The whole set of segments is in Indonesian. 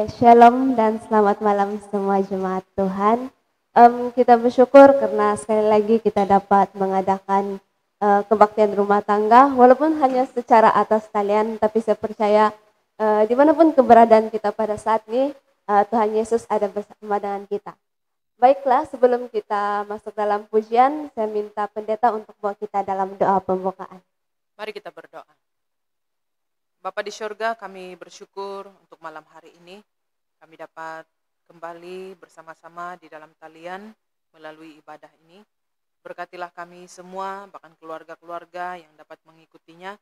Shalom dan selamat malam semua jemaat Tuhan. Kita bersyukur karena sekali lagi kita dapat mengadakan kebaktian rumah tangga, walaupun hanya secara atas talian, tapi saya percaya dimanapun keberadaan kita pada saat ini, Tuhan Yesus ada bersama dengan kita. Baiklah, sebelum kita masuk dalam pujian, saya minta pendeta untuk bawa kita dalam doa pembukaan. Mari kita berdoa. Bapa di surga, kami bersyukur untuk malam hari ini. Kami dapat kembali bersama-sama di dalam talian melalui ibadah ini. Berkatilah kami semua, bahkan keluarga-keluarga yang dapat mengikutinya.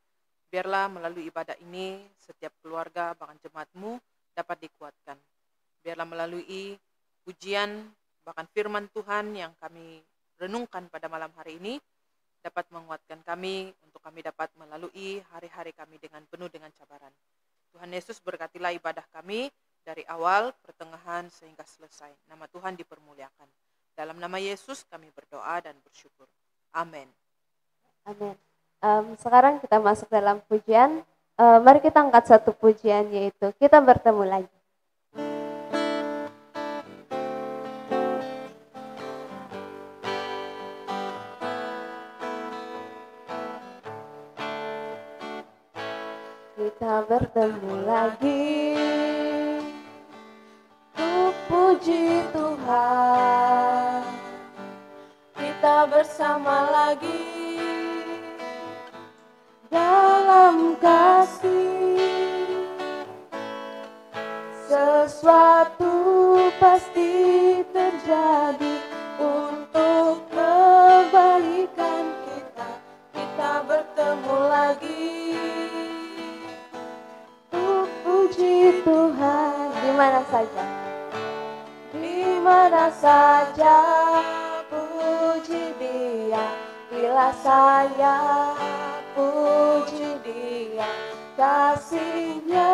Biarlah melalui ibadah ini, setiap keluarga, bahkan jemaat-Mu dapat dikuatkan. Biarlah melalui pujian, bahkan firman Tuhan yang kami renungkan pada malam hari ini, dapat menguatkan kami untuk kami dapat melalui hari-hari kami dengan penuh dengan cabaran. Tuhan Yesus berkatilah ibadah kami dari awal, pertengahan, sehingga selesai. Nama Tuhan dipermuliakan. Dalam nama Yesus kami berdoa dan bersyukur. Amin. Amin. Sekarang kita masuk dalam pujian. Mari kita angkat satu pujian, yaitu kita bertemu lagi. Kita bertemu lagi, ku puji Tuhan. Kita bersama lagi dalam kasih. Sesuatu pasti terjadi untuk kebaikan kita. Kita bertemu lagi. Puji Tuhan di mana saja, puji Dia. Bila saya puji Dia, kasih-Nya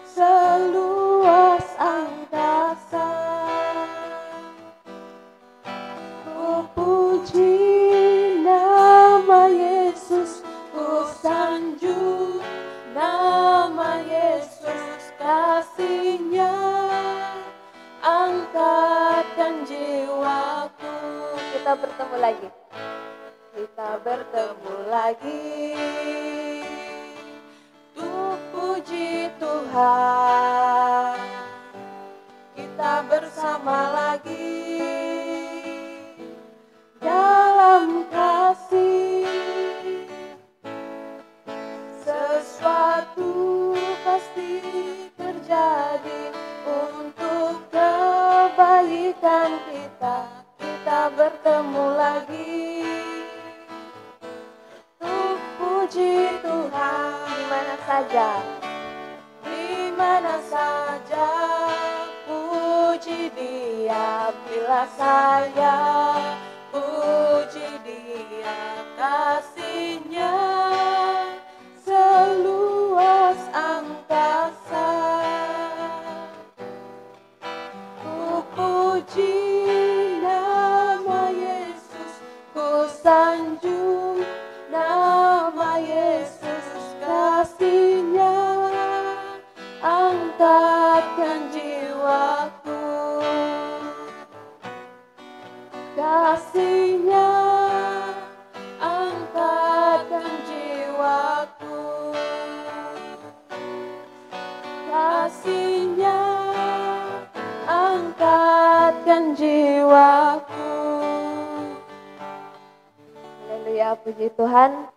seluas angkasa. Ku puji nama Yesus, ku sanjung nama Yesus, kasih-Nya angkatkan jiwaku. Kita bertemu lagi. Kita bertemu lagi. Tuh puji Tuhan. Kita bersama lagi dalam kasih. Sesuatu pasti terjadi untuk kebaikan kita. Kita bertemu lagi. Tuh puji Tuhan di mana saja, puji Dia. Bila saya puji Dia, kasih-Nya seluas angkasa. Ku puji nama Yesus, ku sanjung nama Yesus, kasih-Nya angkatkan jiwaku. Kasih-Nya angkatkan jiwaku. Kasih-Nya angkatkan jiwaku. Haleluya, puji Tuhan.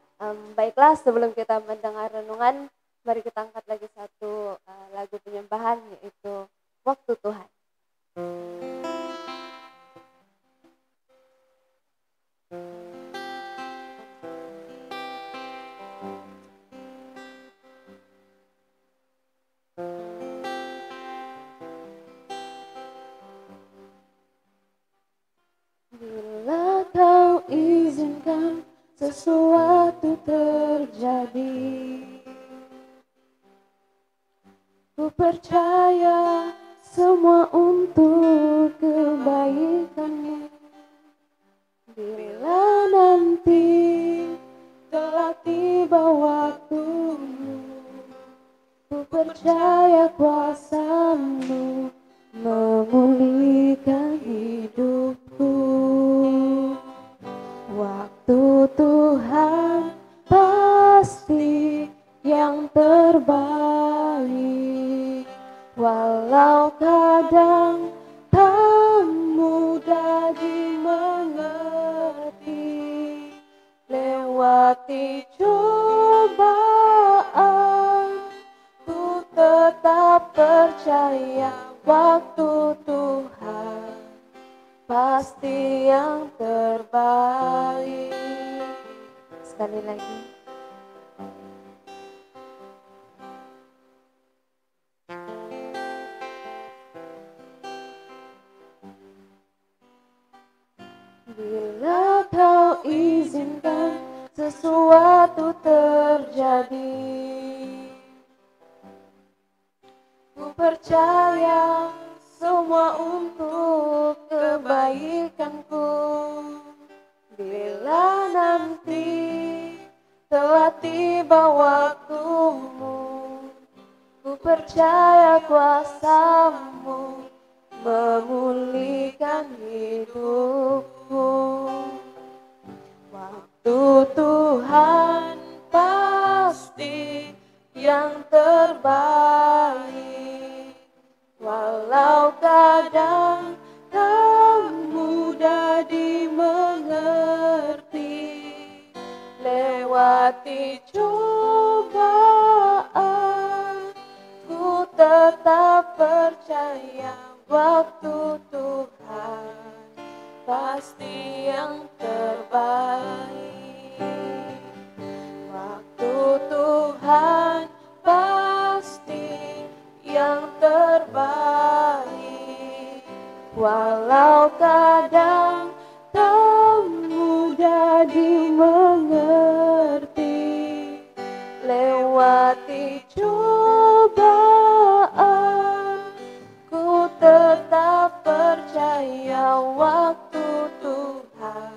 Baiklah, sebelum kita mendengar renungan, mari kita angkat lagi satu lagu penyembahan, yaitu Waktu Tuhan. Bila Kau izinkan sesuatu terjadi, ku percaya semua untuk kebaikan-Mu. Bila nanti telah tiba waktumu, ku percaya kuasa terbaik, walau kadang tak mudah dimengerti. Lewati cobaan, ku tetap percaya waktu Tuhan pasti yang terbaik. Sekali lagi. Bila kau izinkan sesuatu terjadi, ku percaya semua untuk kebaikanku. Bila nanti telah tiba waktumu, ku percaya kuasa-Mu memulihkan hidupku. Waktu Tuhan pasti yang terbaik, walau kadang tak mudah dimengerti. Lewati cobaan, ku tetap percaya waktu Tuhan pasti yang terbaik. Waktu Tuhan pasti yang terbaik, walau kadang tak mudah dimengerti. Lewati cobaan, ku tetap percaya waktu Tuhan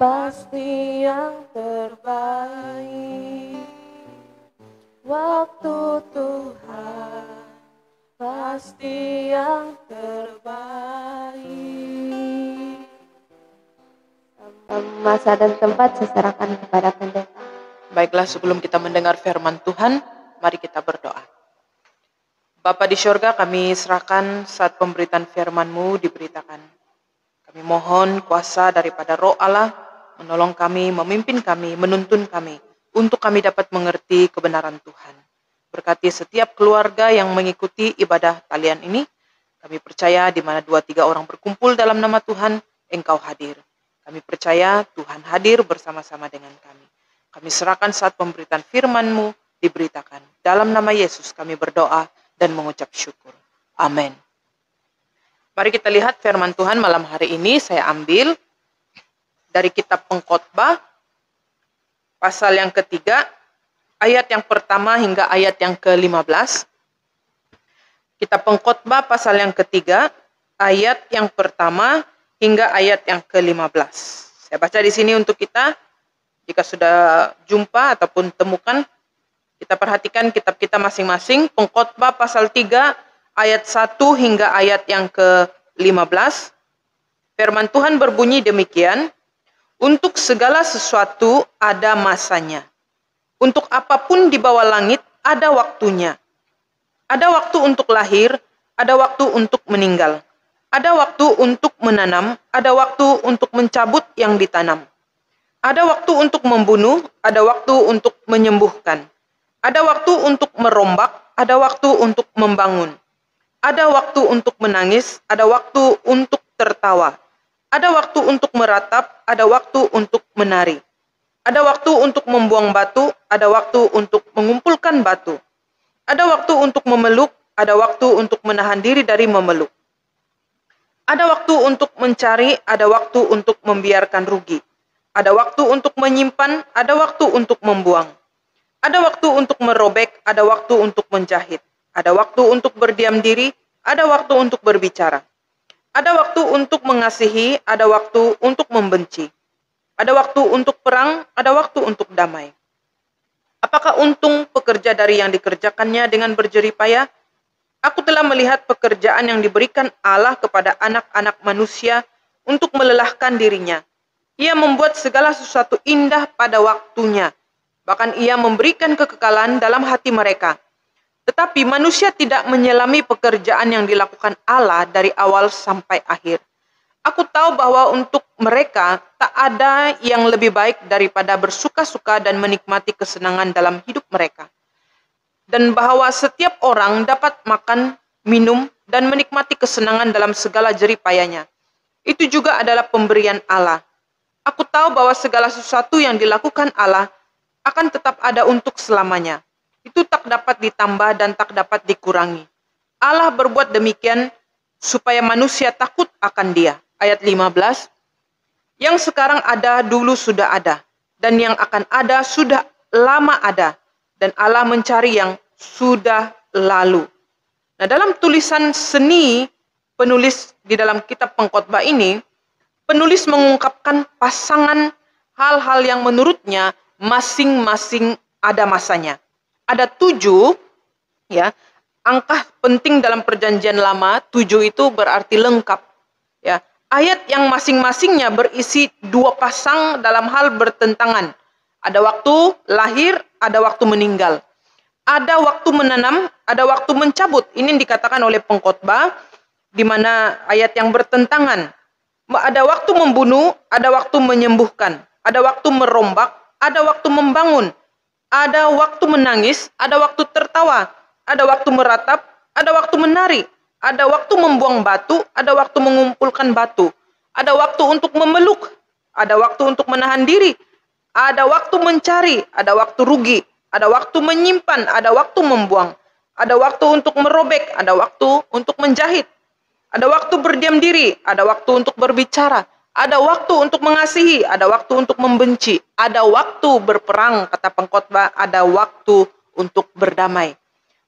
pasti yang terbaik. Waktu Tuhan pasti yang terbaik. Masa dan tempat saya serahkan kepada pendeta. Baiklah, sebelum kita mendengar firman Tuhan, mari kita berdoa. Bapa di sorga, kami serahkan saat pemberitaan firman-Mu diberitakan. Kami mohon kuasa daripada Roh Allah menolong kami, memimpin kami, menuntun kami, untuk kami dapat mengerti kebenaran Tuhan. Berkati setiap keluarga yang mengikuti ibadah talian ini. Kami percaya di mana 2-3 orang berkumpul dalam nama Tuhan, Engkau hadir. Kami percaya Tuhan hadir bersama-sama dengan kami. Kami serahkan saat pemberitaan firman-Mu diberitakan. Dalam nama Yesus kami berdoa dan mengucap syukur. Amin. Mari kita lihat firman Tuhan malam hari ini. Saya ambil dari kitab Pengkhotbah, pasal yang ketiga, ayat yang pertama hingga ayat yang ke-15. Kitab Pengkhotbah pasal yang ketiga, ayat yang pertama hingga ayat yang ke-15. Saya baca di sini untuk kita. Jika sudah jumpa ataupun temukan, kita perhatikan kitab kita masing-masing. Pengkhotbah pasal 3 ayat 1 hingga ayat yang ke-15. Firman Tuhan berbunyi demikian, untuk segala sesuatu ada masanya. Untuk apapun di bawah langit ada waktunya. Ada waktu untuk lahir, ada waktu untuk meninggal. Ada waktu untuk menanam, ada waktu untuk mencabut yang ditanam. Ada waktu untuk membunuh, ada waktu untuk menyembuhkan. Ada waktu untuk merombak, ada waktu untuk membangun. Ada waktu untuk menangis, ada waktu untuk tertawa. Ada waktu untuk meratap, ada waktu untuk menari. Ada waktu untuk membuang batu, ada waktu untuk mengumpulkan batu. Ada waktu untuk memeluk, ada waktu untuk menahan diri dari memeluk. Ada waktu untuk mencari, ada waktu untuk membiarkan rugi. Ada waktu untuk menyimpan, ada waktu untuk membuang. Ada waktu untuk merobek, ada waktu untuk menjahit. Ada waktu untuk berdiam diri, ada waktu untuk berbicara. Ada waktu untuk mengasihi, ada waktu untuk membenci. Ada waktu untuk perang, ada waktu untuk damai. Apakah untung pekerja dari yang dikerjakannya dengan berjerih payah? Aku telah melihat pekerjaan yang diberikan Allah kepada anak-anak manusia untuk melelahkan dirinya. Ia membuat segala sesuatu indah pada waktunya. Bahkan ia memberikan kekekalan dalam hati mereka. Tetapi manusia tidak menyelami pekerjaan yang dilakukan Allah dari awal sampai akhir. Aku tahu bahwa untuk mereka tak ada yang lebih baik daripada bersuka-suka dan menikmati kesenangan dalam hidup mereka. Dan bahwa setiap orang dapat makan, minum, dan menikmati kesenangan dalam segala jerih payahnya. Itu juga adalah pemberian Allah. Aku tahu bahwa segala sesuatu yang dilakukan Allah akan tetap ada untuk selamanya. Itu tak dapat ditambah dan tak dapat dikurangi. Allah berbuat demikian supaya manusia takut akan Dia. Ayat 15, yang sekarang ada dulu sudah ada, dan yang akan ada sudah lama ada, dan Allah mencari yang sudah lalu. Nah, dalam tulisan seni penulis di dalam kitab Pengkhotbah ini, penulis mengungkapkan pasangan hal-hal yang menurutnya masing-masing ada masanya. Ada 7, ya, angka penting dalam perjanjian lama. 7 itu berarti lengkap, ya. Ayat yang masing-masingnya berisi 2 pasang dalam hal bertentangan. Ada waktu lahir, ada waktu meninggal. Ada waktu menanam, ada waktu mencabut. Ini dikatakan oleh pengkhotbah, di mana ayat yang bertentangan. Ada waktu membunuh, ada waktu menyembuhkan. Ada waktu merombak, ada waktu membangun. Ada waktu menangis, ada waktu tertawa. Ada waktu meratap, ada waktu menari. Ada waktu membuang batu, ada waktu mengumpulkan batu. Ada waktu untuk memeluk, ada waktu untuk menahan diri. Ada waktu mencari, ada waktu rugi. Ada waktu menyimpan, ada waktu membuang. Ada waktu untuk merobek, ada waktu untuk menjahit. Ada waktu berdiam diri, ada waktu untuk berbicara. Ada waktu untuk mengasihi, ada waktu untuk membenci. Ada waktu berperang, kata pengkhotbah, ada waktu untuk berdamai.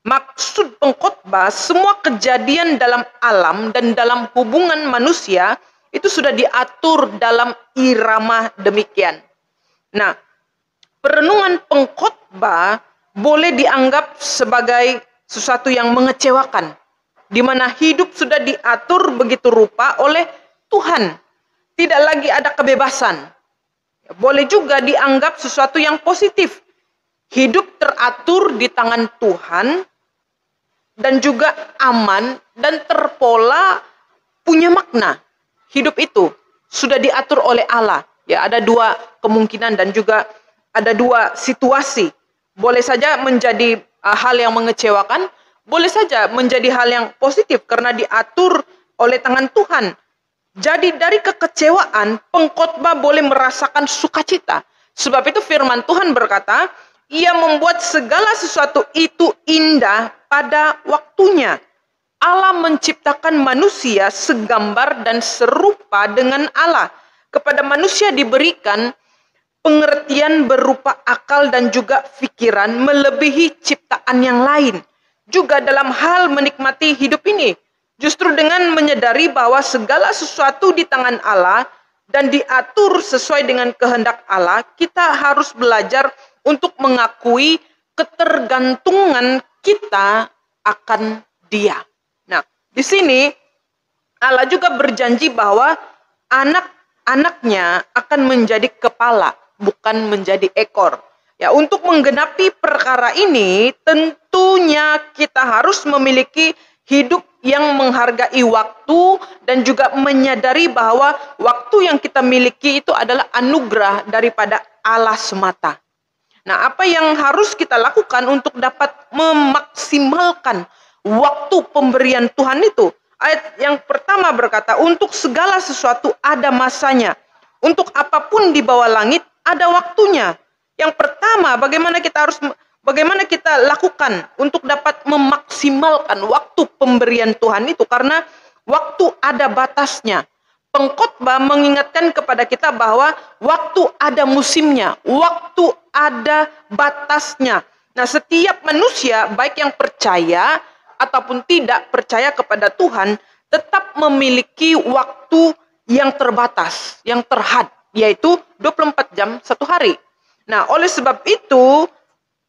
Maksud pengkhotbah, semua kejadian dalam alam dan dalam hubungan manusia itu sudah diatur dalam irama demikian. Nah, perenungan pengkhotbah boleh dianggap sebagai sesuatu yang mengecewakan, di mana hidup sudah diatur begitu rupa oleh Tuhan. Tidak lagi ada kebebasan. Boleh juga dianggap sesuatu yang positif. Hidup teratur di tangan Tuhan, dan juga aman dan terpola, punya makna. Hidup itu sudah diatur oleh Allah. Ya, ada 2 kemungkinan dan juga ada 2 situasi. Boleh saja menjadi hal yang mengecewakan, boleh saja menjadi hal yang positif karena diatur oleh tangan Tuhan. Jadi dari kekecewaan, pengkhotbah boleh merasakan sukacita. Sebab itu firman Tuhan berkata, Ia membuat segala sesuatu itu indah pada waktunya. Allah menciptakan manusia segambar dan serupa dengan Allah. Kepada manusia diberikan pengertian berupa akal dan juga pikiran melebihi ciptaan yang lain. Juga dalam hal menikmati hidup ini. Justru dengan menyadari bahwa segala sesuatu di tangan Allah dan diatur sesuai dengan kehendak Allah, kita harus belajar untuk mengakui ketergantungan kita akan Dia. Nah, di sini Allah juga berjanji bahwa anak-anaknya akan menjadi kepala, bukan menjadi ekor. Ya, untuk menggenapi perkara ini, tentunya kita harus memiliki hidup yang menghargai waktu dan juga menyadari bahwa waktu yang kita miliki itu adalah anugerah daripada Allah semata. Nah, apa yang harus kita lakukan untuk dapat memaksimalkan waktu pemberian Tuhan itu? Ayat yang pertama berkata, untuk segala sesuatu ada masanya. Untuk apapun di bawah langit ada waktunya. Yang pertama, bagaimana kita lakukan untuk dapat memaksimalkan waktu pemberian Tuhan itu? Karena waktu ada batasnya. Pengkhotbah mengingatkan kepada kita bahwa waktu ada musimnya, waktu ada batasnya. Nah, setiap manusia, baik yang percaya ataupun tidak percaya kepada Tuhan, tetap memiliki waktu yang terbatas, yang terhad, yaitu 24 jam 1 hari. Nah, oleh sebab itu,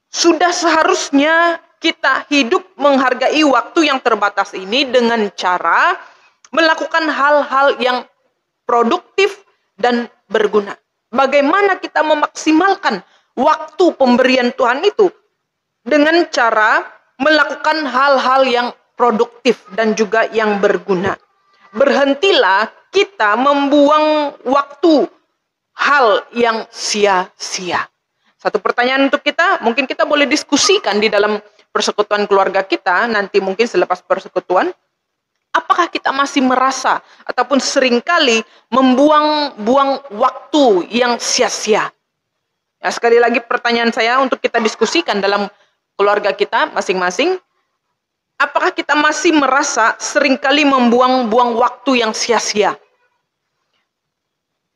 sudah seharusnya kita hidup menghargai waktu yang terbatas ini dengan cara melakukan hal-hal yang produktif dan berguna. Bagaimana kita memaksimalkan waktu pemberian Tuhan itu dengan cara melakukan hal-hal yang produktif dan juga yang berguna. Berhentilah kita membuang waktu hal yang sia-sia. Satu pertanyaan untuk kita, mungkin kita boleh diskusikan di dalam persekutuan keluarga kita, nanti mungkin selepas persekutuan, apakah kita masih merasa ataupun seringkali membuang-buang waktu yang sia-sia? Ya, sekali lagi pertanyaan saya untuk kita diskusikan dalam keluarga kita masing-masing, apakah kita masih merasa seringkali membuang-buang waktu yang sia-sia?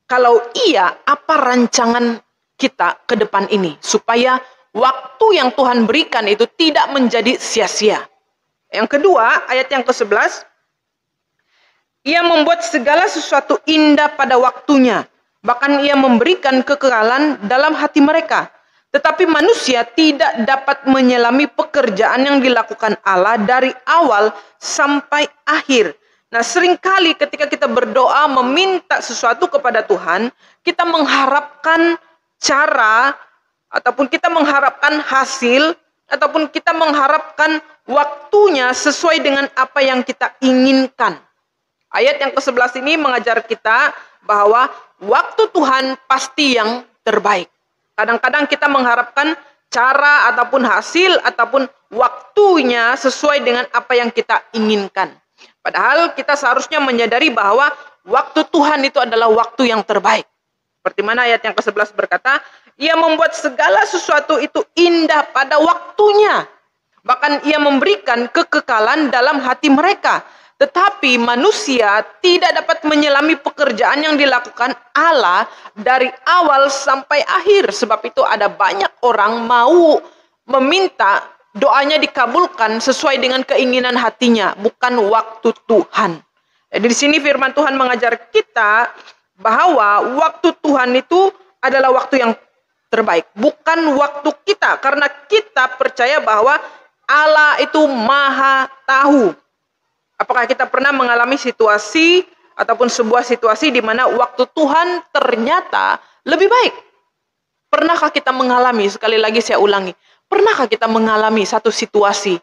Kalau iya, apa rancangan kita ke depan ini supaya waktu yang Tuhan berikan itu tidak menjadi sia-sia? Yang kedua, ayat yang ke-11, Ia membuat segala sesuatu indah pada waktunya, bahkan Ia memberikan kekekalan dalam hati mereka. Tetapi manusia tidak dapat menyelami pekerjaan yang dilakukan Allah dari awal sampai akhir. Nah, seringkali ketika kita berdoa meminta sesuatu kepada Tuhan, kita mengharapkan cara, ataupun kita mengharapkan hasil, ataupun kita mengharapkan waktunya sesuai dengan apa yang kita inginkan. Ayat yang ke-11 ini mengajar kita bahwa waktu Tuhan pasti yang terbaik. Kadang-kadang kita mengharapkan cara ataupun hasil ataupun waktunya sesuai dengan apa yang kita inginkan. Padahal kita seharusnya menyadari bahwa waktu Tuhan itu adalah waktu yang terbaik. Seperti mana ayat yang ke-11 berkata, Ia membuat segala sesuatu itu indah pada waktunya. Bahkan Ia memberikan kekekalan dalam hati mereka. Tetapi manusia tidak dapat menyelami pekerjaan yang dilakukan Allah dari awal sampai akhir. Sebab itu ada banyak orang mau meminta doanya dikabulkan sesuai dengan keinginan hatinya, bukan waktu Tuhan. Jadi di sini firman Tuhan mengajar kita bahwa waktu Tuhan itu adalah waktu yang terbaik, bukan waktu kita. Karena kita percaya bahwa Allah itu Maha Tahu. Apakah kita pernah mengalami situasi ataupun sebuah situasi di mana waktu Tuhan ternyata lebih baik? Pernahkah kita mengalami, sekali lagi saya ulangi, pernahkah kita mengalami satu situasi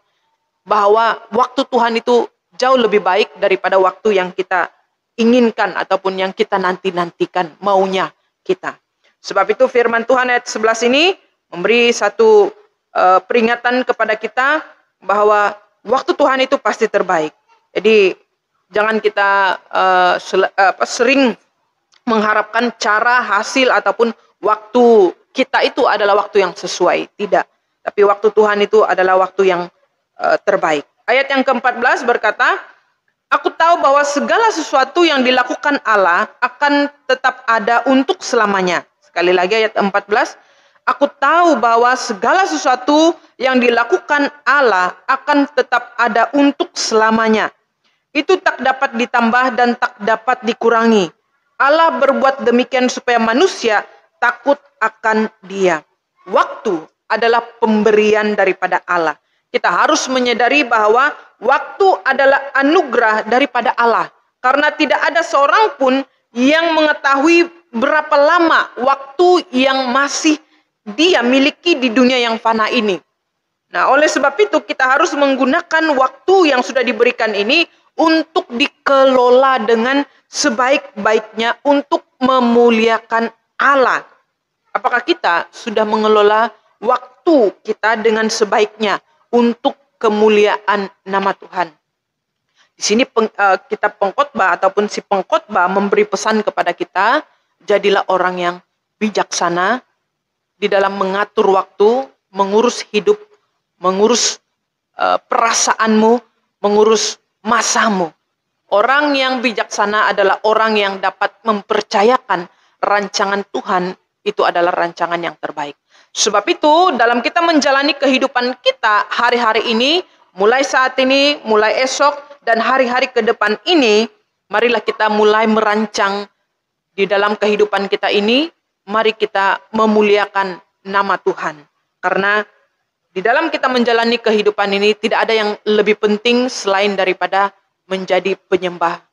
bahwa waktu Tuhan itu jauh lebih baik daripada waktu yang kita inginkan ataupun yang kita nanti-nantikan maunya kita? Sebab itu firman Tuhan ayat 11 ini memberi satu peringatan kepada kita bahwa waktu Tuhan itu pasti terbaik. Jadi jangan kita sering mengharapkan cara, hasil ataupun waktu kita itu adalah waktu yang sesuai. Tidak. Tapi waktu Tuhan itu adalah waktu yang terbaik. Ayat yang ke-14 berkata, Aku tahu bahwa segala sesuatu yang dilakukan Allah akan tetap ada untuk selamanya. Sekali lagi ayat 14. Aku tahu bahwa segala sesuatu yang dilakukan Allah akan tetap ada untuk selamanya. Itu tak dapat ditambah dan tak dapat dikurangi. Allah berbuat demikian supaya manusia takut akan Dia. Waktu adalah pemberian daripada Allah. Kita harus menyadari bahwa waktu adalah anugerah daripada Allah. Karena tidak ada seorang pun yang mengetahui berapa lama waktu yang masih dia miliki di dunia yang fana ini. Nah, oleh sebab itu kita harus menggunakan waktu yang sudah diberikan ini untuk dikelola dengan sebaik-baiknya untuk memuliakan Allah. Apakah kita sudah mengelola waktu kita dengan sebaiknya untuk kemuliaan nama Tuhan? Di sini kitab pengkhotbah ataupun si pengkhotbah memberi pesan kepada kita, jadilah orang yang bijaksana di dalam mengatur waktu, mengurus hidup, mengurus perasaanmu, mengurus masamu. Orang yang bijaksana adalah orang yang dapat mempercayakan rancangan Tuhan itu adalah rancangan yang terbaik. Sebab itu dalam kita menjalani kehidupan kita hari-hari ini, mulai saat ini, mulai esok, dan hari-hari ke depan ini, marilah kita mulai merancang di dalam kehidupan kita ini, mari kita memuliakan nama Tuhan. Karena di dalam kita menjalani kehidupan ini tidak ada yang lebih penting selain daripada menjadi penyembah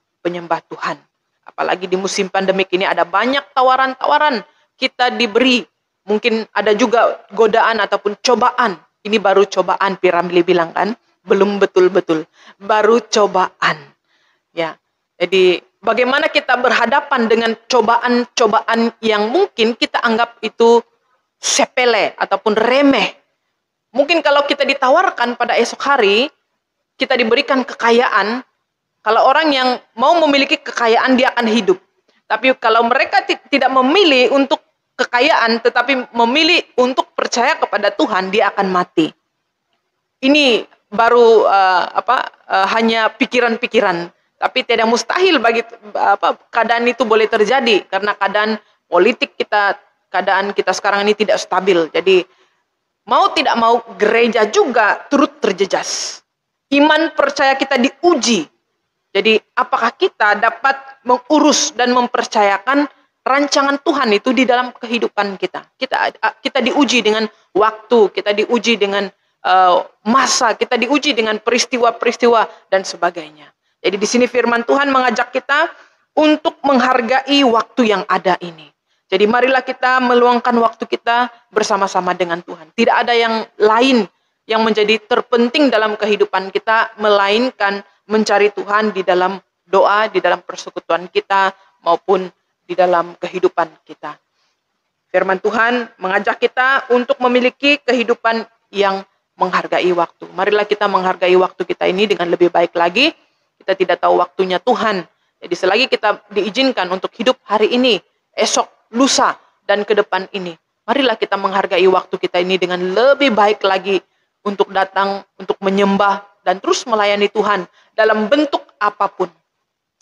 Tuhan. Apalagi di musim pandemik ini ada banyak tawaran-tawaran kita diberi Mungkin ada juga godaan ataupun cobaan. Ini baru cobaan, Piramli bilang kan, belum betul-betul, baru cobaan. Ya, jadi bagaimana kita berhadapan dengan cobaan-cobaan yang mungkin kita anggap itu sepele ataupun remeh. Mungkin kalau kita ditawarkan pada esok hari, kita diberikan kekayaan, kalau orang yang mau memiliki kekayaan dia akan hidup. Tapi kalau mereka tidak memilih untuk kekayaan, tetapi memilih untuk percaya kepada Tuhan, dia akan mati. Ini baru hanya pikiran-pikiran, tapi tidak mustahil bagi keadaan itu boleh terjadi karena keadaan politik kita, keadaan kita sekarang ini tidak stabil. Jadi mau tidak mau gereja juga turut terjejas. Iman percaya kita diuji. Jadi apakah kita dapat mengurus dan mempercayakan rancangan Tuhan itu di dalam kehidupan kita. Kita diuji dengan waktu, kita diuji dengan masa, kita diuji dengan peristiwa-peristiwa dan sebagainya. Jadi di sini firman Tuhan mengajak kita untuk menghargai waktu yang ada ini. Jadi marilah kita meluangkan waktu kita bersama-sama dengan Tuhan. Tidak ada yang lain yang menjadi terpenting dalam kehidupan kita, melainkan mencari Tuhan di dalam doa, di dalam persekutuan kita, maupun di dalam kehidupan kita. Firman Tuhan mengajak kita untuk memiliki kehidupan yang menghargai waktu. Marilah kita menghargai waktu kita ini dengan lebih baik lagi. Kita tidak tahu waktunya Tuhan. Jadi selagi kita diizinkan untuk hidup hari ini, esok, lusa, dan ke depan ini, marilah kita menghargai waktu kita ini dengan lebih baik lagi untuk datang, untuk menyembah, dan terus melayani Tuhan dalam bentuk apapun.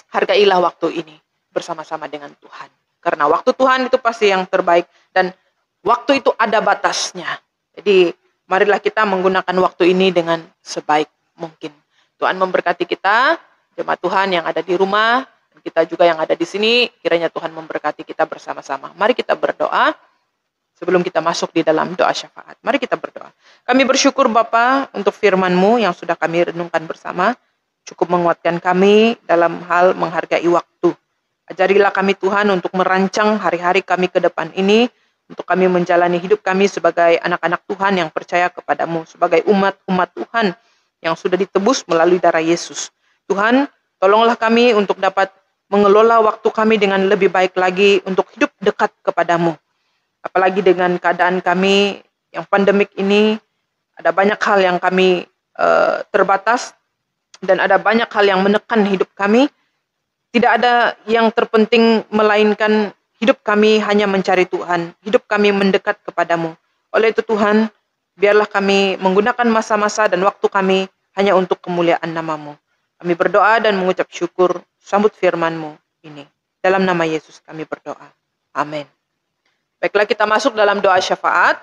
Hargailah waktu ini bersama-sama dengan Tuhan. Karena waktu Tuhan itu pasti yang terbaik, dan waktu itu ada batasnya. Jadi marilah kita menggunakan waktu ini dengan sebaik mungkin. Tuhan memberkati kita, jemaat Tuhan yang ada di rumah, dan kita juga yang ada di sini, kiranya Tuhan memberkati kita bersama-sama. Mari kita berdoa sebelum kita masuk di dalam doa syafaat. Mari kita berdoa. Kami bersyukur Bapa untuk firman-Mu yang sudah kami renungkan bersama. Cukup menguatkan kami dalam hal menghargai waktu. Ajarilah kami Tuhan untuk merancang hari-hari kami ke depan ini, untuk kami menjalani hidup kami sebagai anak-anak Tuhan yang percaya kepadamu, sebagai umat-umat Tuhan yang sudah ditebus melalui darah Yesus. Tuhan, tolonglah kami untuk dapat mengelola waktu kami dengan lebih baik lagi untuk hidup dekat kepadamu. Apalagi dengan keadaan kami yang pandemik ini, ada banyak hal yang kami terbatas, dan ada banyak hal yang menekan hidup kami. Tidak ada yang terpenting melainkan hidup kami hanya mencari Tuhan, hidup kami mendekat kepadamu. Oleh itu Tuhan, biarlah kami menggunakan masa-masa dan waktu kami hanya untuk kemuliaan namamu. Kami berdoa dan mengucap syukur, sambut firman-Mu ini. Dalam nama Yesus kami berdoa. Amin. Baiklah, kita masuk dalam doa syafaat.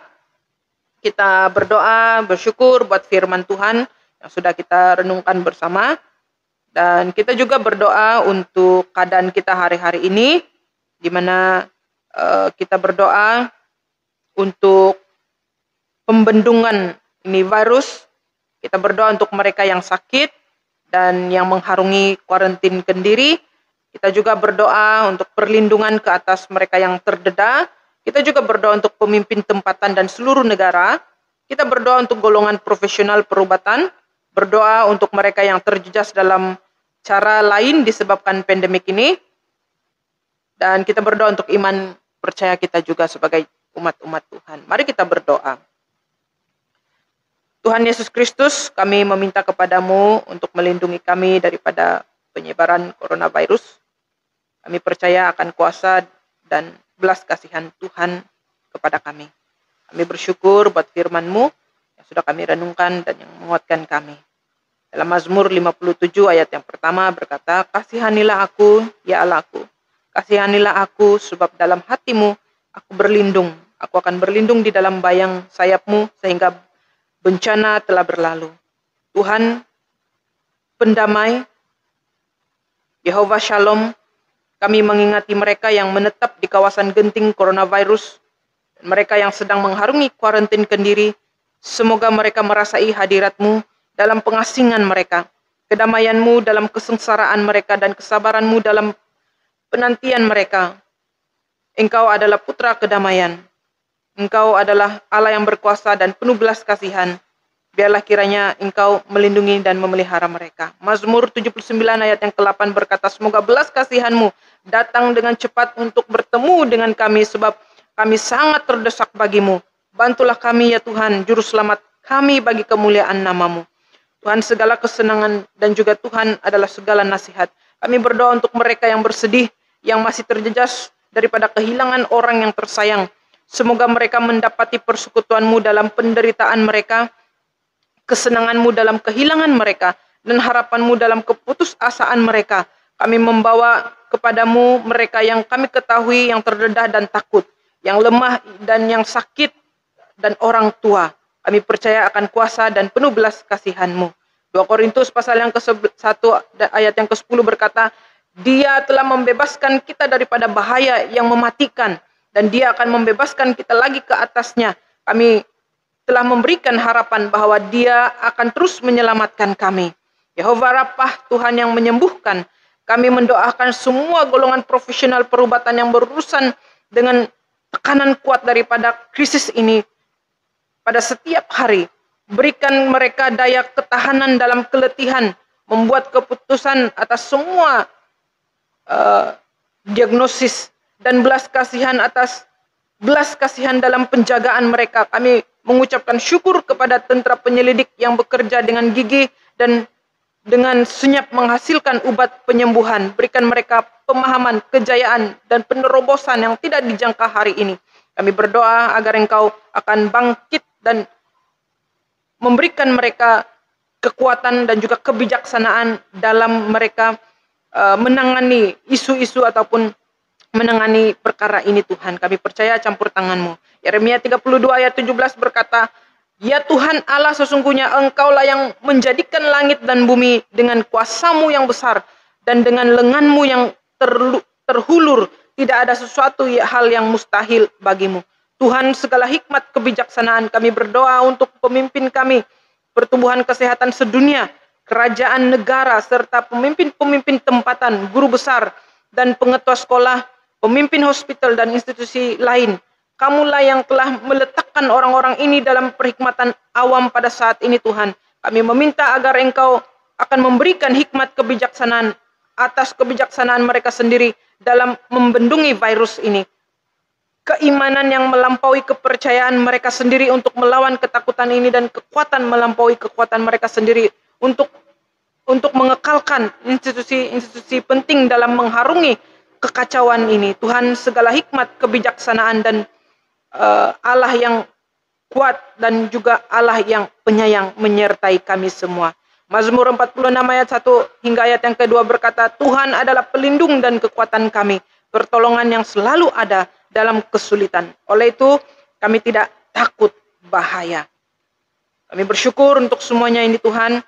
Kita berdoa, bersyukur buat firman Tuhan yang sudah kita renungkan bersama. Dan kita juga berdoa untuk keadaan kita hari-hari ini, di mana kita berdoa untuk pembendungan ini virus. Kita berdoa untuk mereka yang sakit dan yang mengharungi kuarantin kendiri. Kita juga berdoa untuk perlindungan ke atas mereka yang terdedah. Kita juga berdoa untuk pemimpin tempatan dan seluruh negara. Kita berdoa untuk golongan profesional perubatan. Berdoa untuk mereka yang terjejas dalam cara lain disebabkan pandemik ini. Dan kita berdoa untuk iman percaya kita juga sebagai umat-umat Tuhan. Mari kita berdoa. Tuhan Yesus Kristus, kami meminta kepadamu untuk melindungi kami daripada penyebaran coronavirus. Kami percaya akan kuasa dan belas kasihan Tuhan kepada kami. Kami bersyukur buat firman-Mu yang sudah kami renungkan dan yang menguatkan kami. Dalam Mazmur 57 ayat yang pertama berkata, kasihanilah aku, ya Allahku. Kasihanilah aku, sebab dalam hatimu aku berlindung. Aku akan berlindung di dalam bayang sayap-Mu sehingga bencana telah berlalu. Tuhan, pendamai, Yehova Shalom, kami mengingati mereka yang menetap di kawasan genting coronavirus, dan mereka yang sedang mengharungi kuarantin kendiri. Semoga mereka merasai hadirat-Mu dalam pengasingan mereka, kedamaian-Mu dalam kesengsaraan mereka, dan kesabaran-Mu dalam penantian mereka. Engkau adalah putra kedamaian. Engkau adalah Allah yang berkuasa dan penuh belas kasihan. Biarlah kiranya Engkau melindungi dan memelihara mereka. Mazmur 79 ayat yang ke-8 berkata, semoga belas kasihan-Mu datang dengan cepat untuk bertemu dengan kami, sebab kami sangat terdesak bagimu. Bantulah kami ya Tuhan, juru selamat kami bagi kemuliaan nama-Mu. Tuhan, segala kesenangan dan juga Tuhan adalah segala nasihat. Kami berdoa untuk mereka yang bersedih, yang masih terjejas daripada kehilangan orang yang tersayang. Semoga mereka mendapati persekutuan-Mu dalam penderitaan mereka, kesenangan-Mu dalam kehilangan mereka, dan harapan-Mu dalam keputusasaan mereka. Kami membawa kepadamu mereka yang kami ketahui yang terdedah dan takut, yang lemah dan yang sakit, dan orang tua. Kami percaya akan kuasa dan penuh belas kasihan-Mu. 2 Korintus pasal yang ke-1 ayat yang ke-10 berkata, Dia telah membebaskan kita daripada bahaya yang mematikan, dan Dia akan membebaskan kita lagi ke atasnya. Kami telah memberikan harapan bahwa Dia akan terus menyelamatkan kami. Yehova Rapah, Tuhan yang menyembuhkan. Kami mendoakan semua golongan profesional perubatan yang berurusan dengan tekanan kuat daripada krisis ini pada setiap hari. Berikan mereka daya ketahanan dalam keletihan, membuat keputusan atas semua diagnosis, dan belas kasihan dalam penjagaan mereka. Kami mengucapkan syukur kepada tentera penyelidik yang bekerja dengan gigih dan dengan senyap menghasilkan ubat penyembuhan. Berikan mereka pemahaman, kejayaan, dan penerobosan yang tidak dijangka hari ini. Kami berdoa agar Engkau akan bangkit dan memberikan mereka kekuatan dan juga kebijaksanaan dalam mereka menangani isu-isu ataupun menangani perkara ini. Tuhan, kami percaya campur tangan-Mu. Yeremia 32 ayat 17 berkata, Ya Tuhan Allah, sesungguhnya Engkaulah yang menjadikan langit dan bumi dengan kuasa-Mu yang besar dan dengan lengan-Mu yang terhulur. Tidak ada sesuatu hal yang mustahil bagimu. Tuhan, segala hikmat kebijaksanaan, kami berdoa untuk pemimpin kami, pertumbuhan kesehatan sedunia, kerajaan negara, serta pemimpin-pemimpin tempatan, guru besar, dan pengetua sekolah, pemimpin hospital dan institusi lain. Kamulah yang telah meletakkan orang-orang ini dalam perhikmatan awam pada saat ini, Tuhan. Kami meminta agar Engkau akan memberikan hikmat kebijaksanaan atas kebijaksanaan mereka sendiri dalam membendungi virus ini. Keimanan yang melampaui kepercayaan mereka sendiri untuk melawan ketakutan ini, dan kekuatan melampaui kekuatan mereka sendiri untuk mengekalkan institusi-institusi penting dalam mengharungi kekacauan ini. Tuhan, segala hikmat kebijaksanaan dan Allah yang kuat dan juga Allah yang penyayang menyertai kami semua. Mazmur 46 ayat 1 hingga ayat yang kedua berkata, Tuhan adalah pelindung dan kekuatan kami, pertolongan yang selalu ada dalam kesulitan. Oleh itu, kami tidak takut bahaya. Kami bersyukur untuk semuanya ini, Tuhan.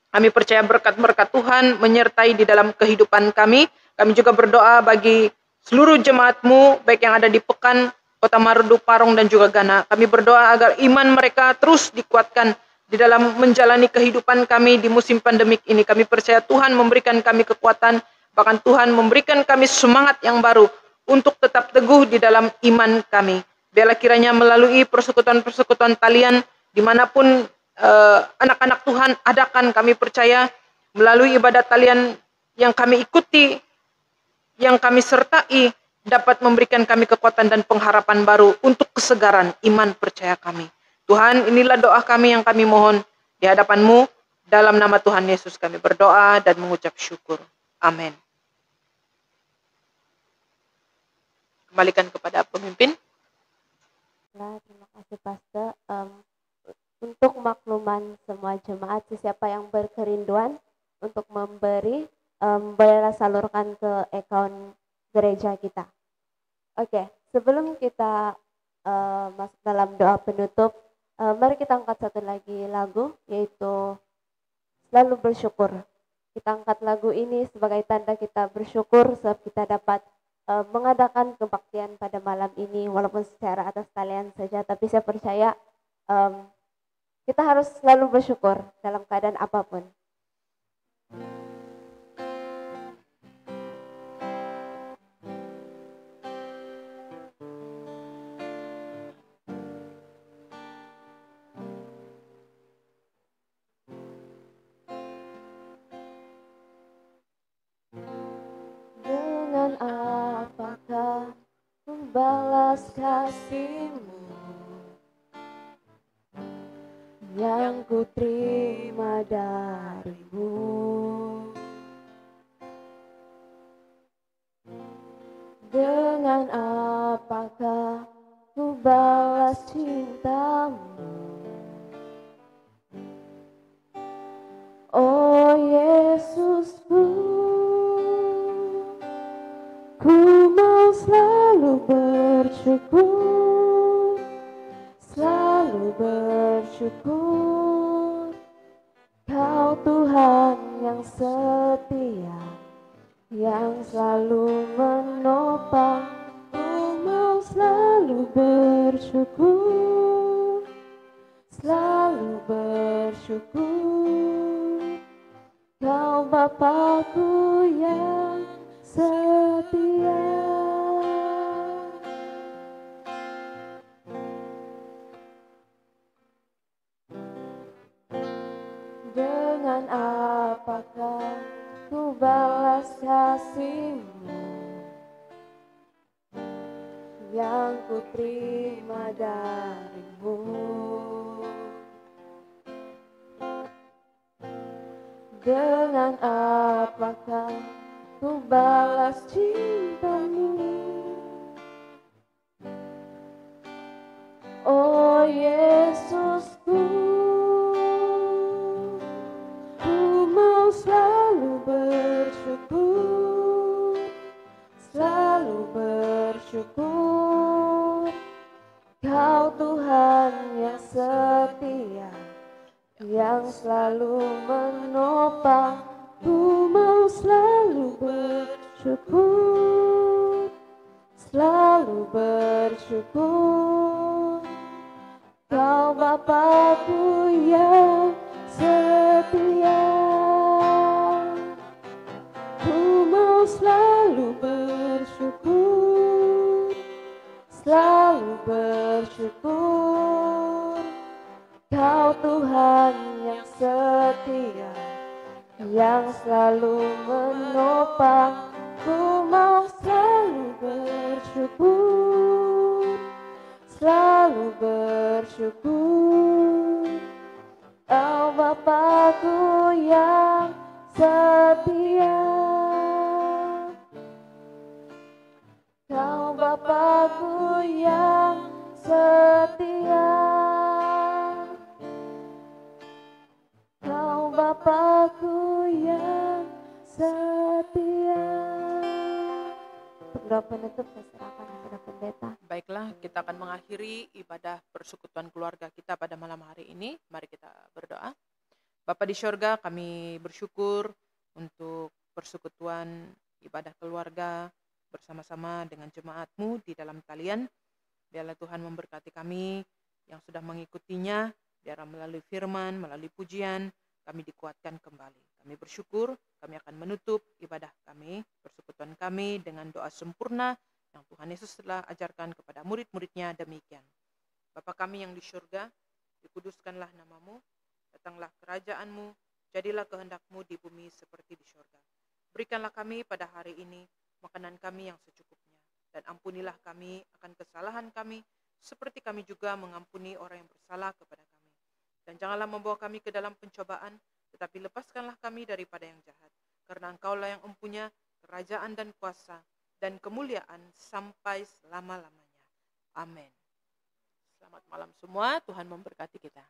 Kami percaya berkat-berkat Tuhan menyertai di dalam kehidupan kami. Kami juga berdoa bagi seluruh jemaat-Mu, baik yang ada di Pekan, Kota Marudu, Parong, dan juga Gana. Kami berdoa agar iman mereka terus dikuatkan di dalam menjalani kehidupan kami di musim pandemik ini. Kami percaya Tuhan memberikan kami kekuatan, bahkan Tuhan memberikan kami semangat yang baru untuk tetap teguh di dalam iman kami. Biarlah kiranya melalui persekutuan-persekutuan talian, dimanapun anak-anak Tuhan adakan, kami percaya melalui ibadat talian yang kami ikuti, yang kami sertai, dapat memberikan kami kekuatan dan pengharapan baru untuk kesegaran iman percaya kami. Tuhan, inilah doa kami yang kami mohon di hadapan-Mu. Dalam nama Tuhan Yesus kami berdoa dan mengucap syukur. Amin. Kembalikan kepada pemimpin. Terima kasih Pastor. Untuk makluman semua jemaat, siapa yang berkerinduan untuk memberi, bolehlah salurkan ke account gereja kita. Oke, sebelum kita masuk dalam doa penutup, mari kita angkat satu lagi lagu, yaitu Selalu Bersyukur. Kita angkat lagu ini sebagai tanda kita bersyukur sebab kita dapat mengadakan kebaktian pada malam ini, walaupun secara atas talian saja, tapi saya percaya kita harus selalu bersyukur dalam keadaan apapun. belas kasih-Mu yang ku terima dari-Mu. Dengan apakah ku balas cinta-Mu? Oh Yesusku, ku mau selalu bersyukur, selalu bersyukur. Kau Tuhan yang setia, yang selalu menopang. Ku mau selalu bersyukur, selalu bersyukur. Kau Bapakku yang setia. Dengan apakah ku balas kasih-Mu yang ku terima dari-Mu? Dengan apakah ku balas cinta-Mu? Oh Yesusku, ku mau selalu bersyukur, selalu bersyukur. Kau Tuhan yang setia, yang selalu menopang. Ku mau selalu bersyukur, selalu bersyukur. Kau Bapakku yang setia. Ku mau selalu bersyukur, selalu bersyukur. Kau Tuhan yang setia, yang selalu menopang. Ku mau selalu bersyukur, selalu bersyukur. Kau Bapakku yang setia, Kau Bapakku yang setia. Kau Bapakku yang setia. Untuk doa penutup saya serahkan kepada pendeta. Baiklah, kita akan mengakhiri ibadah persekutuan keluarga kita pada malam hari ini. Mari kita berdoa. Bapa di sorga, kami bersyukur untuk persekutuan ibadah keluarga bersama-sama dengan jemaat-Mu di dalam talian. Biarlah Tuhan memberkati kami yang sudah mengikutinya, biarlah melalui firman, melalui pujian, kami dikuatkan kembali. Kami bersyukur, kami akan menutup ibadah kami, persekutuan kami dengan doa sempurna yang Tuhan Yesus telah ajarkan kepada murid-muridnya demikian. Bapa kami yang di surga, dikuduskanlah namamu, datanglah kerajaan-Mu, jadilah kehendak-Mu di bumi seperti di surga. Berikanlah kami pada hari ini makanan kami yang secukupnya, dan ampunilah kami akan kesalahan kami, seperti kami juga mengampuni orang yang bersalah kepada kami. Dan janganlah membawa kami ke dalam pencobaan, tetapi lepaskanlah kami daripada yang jahat. Karena Engkaulah yang mempunyai kerajaan dan kuasa dan kemuliaan sampai selama-lamanya. Amin. Selamat malam semua, Tuhan memberkati kita.